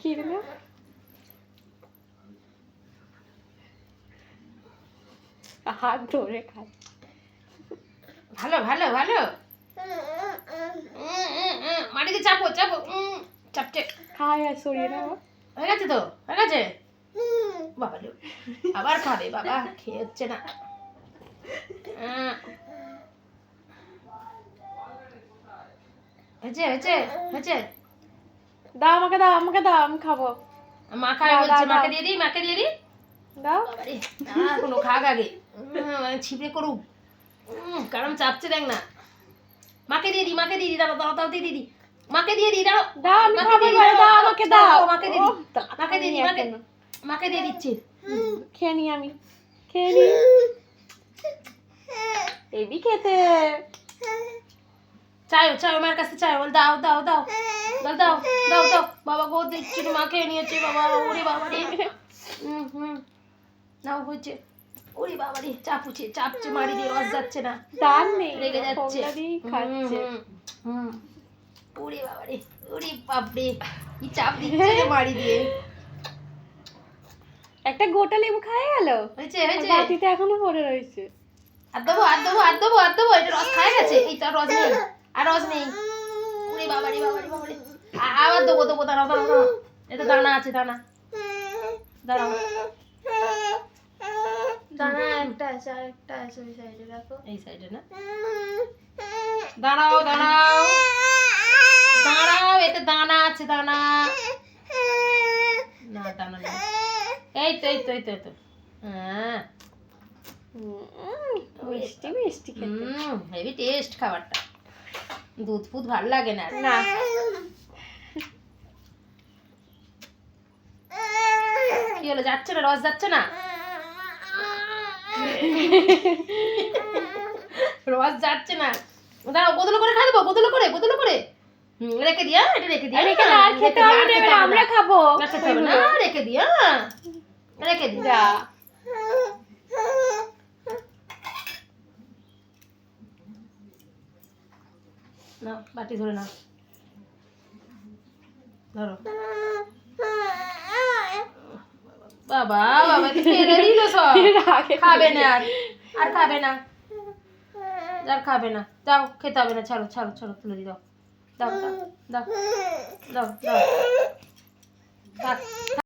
কি দিলো? হাত ধরে খায়। ভালো ভালো ভালো। মাটিতে চাপো চাপো। চাপটে খায় আর সরিয়ে দাও। হয়ে গেছে তো, হয়ে গেছে। বাবা লো, আবার খাবে বাবা, খেয়ে হচ্ছে না। হয়েছে হয়েছে হয়েছে। দাও আমাকে, দাও আমাকে, দাও আমি খাবো। মা খাবে বলছে, মাকে দিয়ে দিই, মাকে দিয়ে দিই। দাও। বাবারে কোনো খাক আগে, মানে ছিপে করুক, কারণ চাপছে দেখ না। মাকে দিয়ে দিই, মাকে দিয়ে দিই, দাঁড়াও দাঁড়াও দিয়ে দিই, মাকে দিয়ে দিই, দাঁড়াও। দাও আমি খাবো, দাও আমাকে, দাও মাকে দিয়ে দিই, মাকে দিয়ে দিই, মাকে দিয়ে দিচ্ছি। খেয়ে নি আমি, খেয়ে নি। এবি খেতে। চাই চাই আমার কাছে, চাই বল, দাও দাও দাও দাও দাও দাও দাও। বাবা গো দিচ্ছি, মা খেয়ে নিয়েছে বাবা। ওরে বাবা রে, নাও হয়েছে। ওরে বাবা রে, চাপুছে চাপছে, মারি দিয়ে রস যাচ্ছে না, দান নেই, রেগে যাচ্ছে। খাচ্ছে। ওরে বাবা রে, ওরে বাপ রে, কি চাপ দিচ্ছে রে মারি দিয়ে। একটা গোটা লেবু খায় গেল। হয়েছে হয়েছে। বাটিতে এখনো পড়ে রয়েছে। আর দেবো আর দেবো আর দেবো আর দেবো, এটা রস খায় গেছে। এই তো রস নেই, আর রস নেই। ওরে বাবা রে বাবা রে বাবা রে, আবার দেবো দেবো, দাঁড়াও দাঁড়াও দাঁড়াও। এটা দানা আছে, দানা, দাঁড়াও। দানা একটা আছে, আর একটা আছে ওই সাইডে, দেখো এই সাইডে না, দাঁড়াও দাঁড়াও দাঁড়াও, এতে দানা আছে, দানা না, দানা নেই। এই তো এই তো এই তো এই তো। হ্যাঁ, মিষ্টি মিষ্টি খেতে। হেভি টেস্ট খাবারটা। দুধ ফুধ ভালো লাগে না না, কি হলো, যাচ্ছে না, রস যাচ্ছে না, রস যাচ্ছে না। দাঁড়াও, বদল করে খাই দেবো, বদল করে বদল করে। রেখে দিয়া, এটা রেখে দিয়া, রেখে দাও, আর খেতে হবে না, আমরা খাবো। খেতে হবে না, রেখে দিয়া, রেখে দিয়া। যা। না, বাটি ধরে নাও, ধরো। বাবা বাবা, তো ফেলে দিল সব। খাবে না আর খাবে না, আর খাবে না। যাও, খেতে হবে না, ছাড়ো ছাড়ো ছাড়ো, তুলে দিই, দাও দাও দাও দাও দাও দাও।